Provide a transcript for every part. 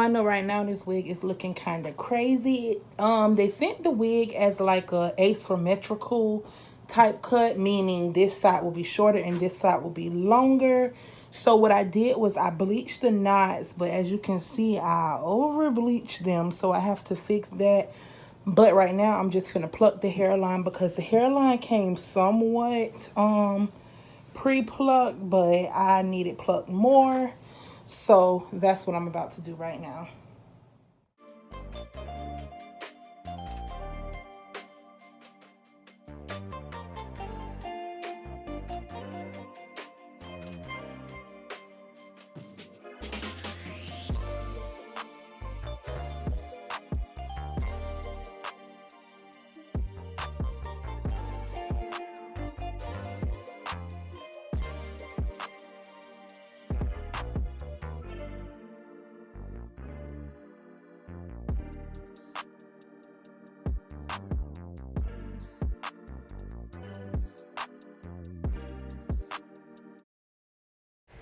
I know right now this wig is looking kind of crazy. They sent the wig as like a asymmetrical type cut, meaning this side will be shorter and this side will be longer. So what I did was I bleached the knots, but as you can see, I over bleached them, so I have to fix that. But right now I'm just gonna pluck the hairline because the hairline came somewhat pre-plucked, but I needed plucked more. So that's what I'm about to do right now.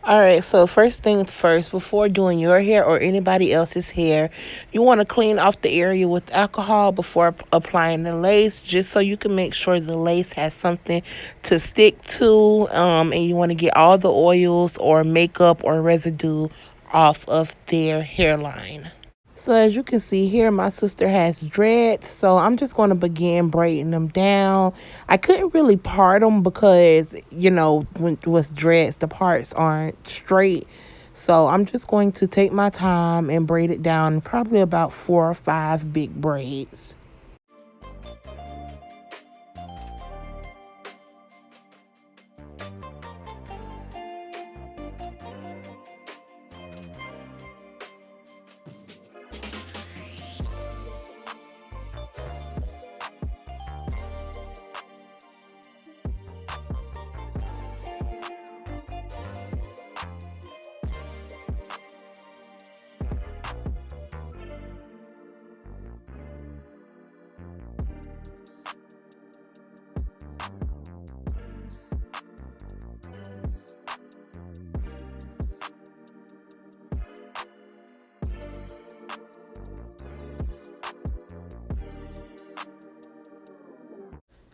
Alright, so first things first, before doing your hair or anybody else's hair, you want to clean off the area with alcohol before applying the lace, just so you can make sure the lace has something to stick to, and you want to get all the oils or makeup or residue off of their hairline. So as you can see here, my sister has dreads, so I'm just going to begin braiding them down. I couldn't really part them because, you know, with dreads, the parts aren't straight. So I'm just going to take my time and braid it down, probably about 4 or 5 big braids.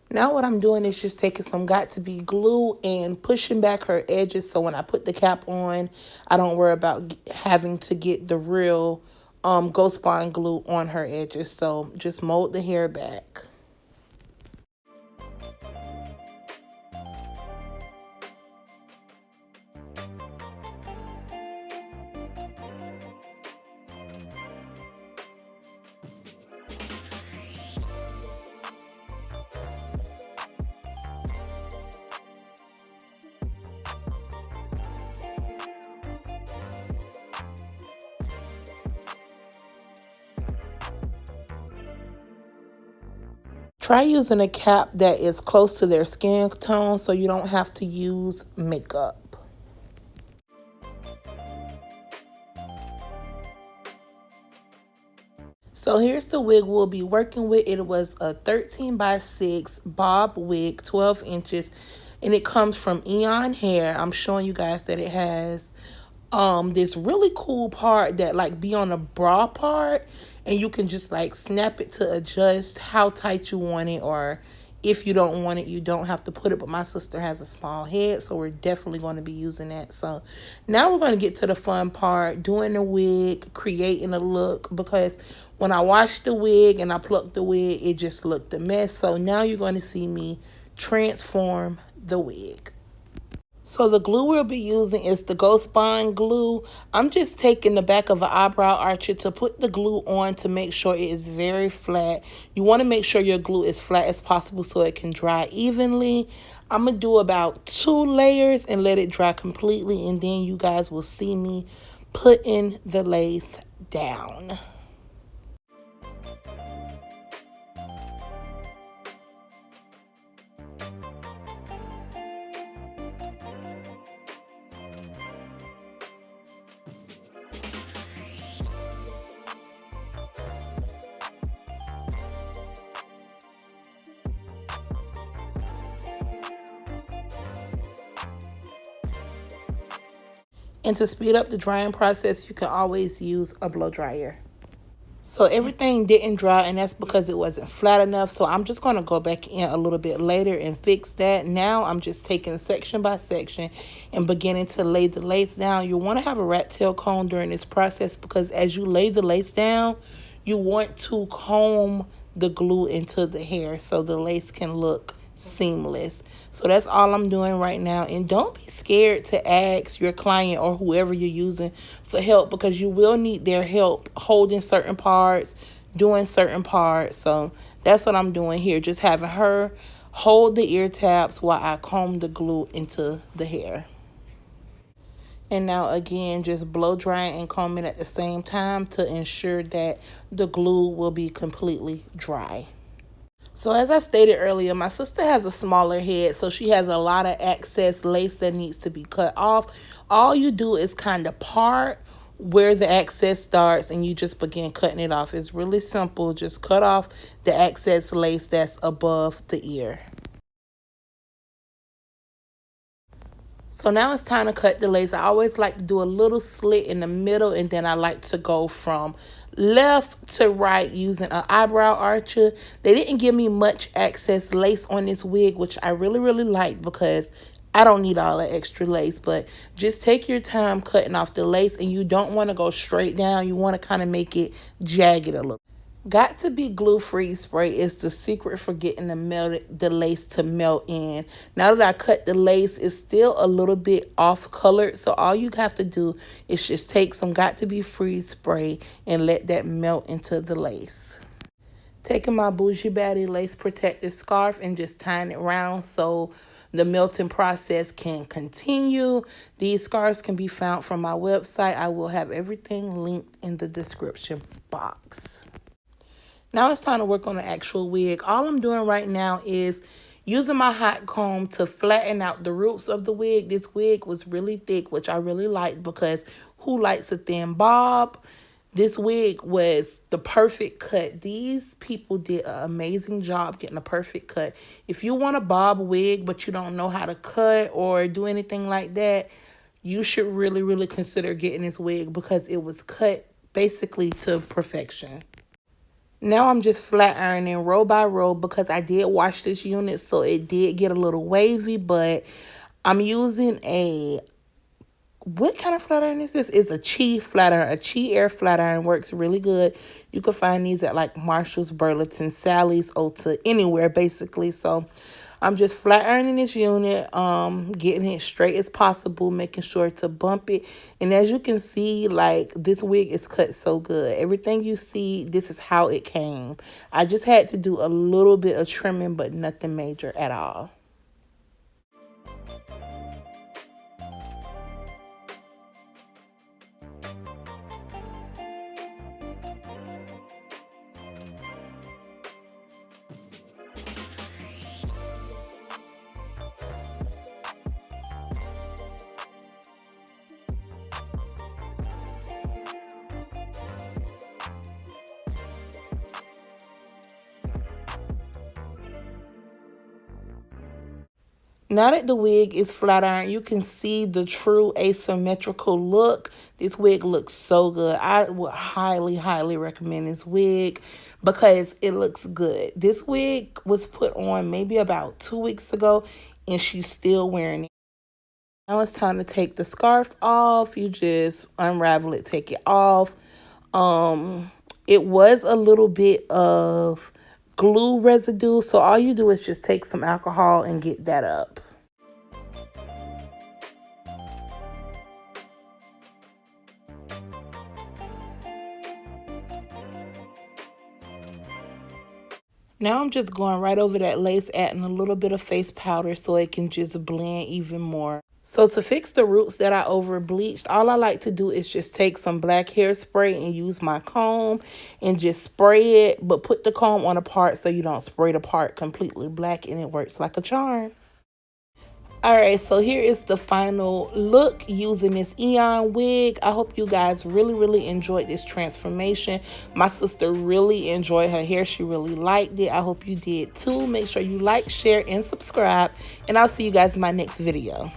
Now what I'm doing is just taking some got-to-be glue and pushing back her edges, so when I put the cap on, I don't worry about having to get the real ghost bond glue on her edges. So just mold the hair back. Try using a cap that is close to their skin tone so you don't have to use makeup. So here's the wig we'll be working with. It was a 13x6 bob wig, 12 inches, and it comes from Eayon Hair. I'm showing you guys that it has this really cool part that like be on the bra part, and you can just like snap it to adjust how tight you want it, or if you don't want it, you don't have to put it. But my sister has a small head, so we're definitely going to be using that. So now we're going to get to the fun part, doing the wig, creating a look, because when I washed the wig and I plucked the wig, it just looked a mess. So now you're going to see me transform the wig. So the glue we'll be using is the Ghost Bond glue. I'm just taking the back of an eyebrow archer to put the glue on to make sure it is very flat. You want to make sure your glue is flat as possible so it can dry evenly. I'm going to do about 2 layers and let it dry completely, and then you guys will see me putting the lace down. And to speed up the drying process, you can always use a blow dryer. So everything didn't dry, and that's because it wasn't flat enough. So I'm just going to go back in a little bit later and fix that. Now I'm just taking section by section and beginning to lay the lace down. You want to have a rat tail comb during this process, because as you lay the lace down, you want to comb the glue into the hair so the lace can look seamless. So that's all I'm doing right now. And don't be scared to ask your client or whoever you're using for help, because you will need their help holding certain parts, doing certain parts. So that's what I'm doing here, just having her hold the ear tabs while I comb the glue into the hair. And now again, just blow drying and combing at the same time to ensure that the glue will be completely dry. So as I stated earlier, my sister has a smaller head, so she has a lot of excess lace that needs to be cut off. All you do is kind of part where the excess starts and you just begin cutting it off. It's really simple. Just cut off the excess lace that's above the ear. So now it's time to cut the lace. I always like to do a little slit in the middle, and then I like to go from left to right using an eyebrow archer. They didn't give me much excess lace on this wig, which I really like, because I don't need all that extra lace. But just take your time cutting off the lace, and you don't want to go straight down. You want to kind of make it jagged a little. Got to be glue free spray is the secret for getting the lace to melt in. Now that I cut the lace, it's still a little bit off colored. So all you have to do is just take some Got to Be Free spray and let that melt into the lace. Taking my Bougie Baddie lace protected scarf and just tying it around so the melting process can continue. These scarves can be found from my website. I will have everything linked in the description box. Now it's time to work on the actual wig. All I'm doing right now is using my hot comb to flatten out the roots of the wig. This wig was really thick, which I really liked, because who likes a thin bob? This wig was the perfect cut. These people did an amazing job getting a perfect cut. If you want a bob wig but you don't know how to cut or do anything like that, you should really consider getting this wig, because it was cut basically to perfection. Now I'm just flat ironing row by row, because I did wash this unit, so it did get a little wavy. But I'm using what kind of flat iron is this? It's a Chi flat iron. A Chi air flat iron works really good. You can find these at like Marshall's, Burlington, Sally's, Ulta, anywhere basically. So I'm just flat ironing this unit, getting it straight as possible, making sure to bump it. And as you can see, like, this wig is cut so good. Everything you see, this is how it came. I just had to do a little bit of trimming, but nothing major at all. Now that the wig is flat iron, you can see the true asymmetrical look. This wig looks so good. I would highly recommend this wig because it looks good. This wig was put on maybe about 2 weeks ago, and she's still wearing it. Now it's time to take the scarf off. You just unravel it, take it off. It was a little bit of glue residue, so all you do is just take some alcohol and get that up. Now I'm just going right over that lace, adding a little bit of face powder so it can just blend even more. So to fix the roots that I over bleached, all I like to do is just take some black hairspray and use my comb and just spray it, but put the comb on a part so you don't spray the part completely black, and it works like a charm. Alright, so here is the final look using this Eayon wig. I hope you guys really enjoyed this transformation. My sister really enjoyed her hair. She really liked it. I hope you did too. Make sure you like, share, and subscribe. And I'll see you guys in my next video.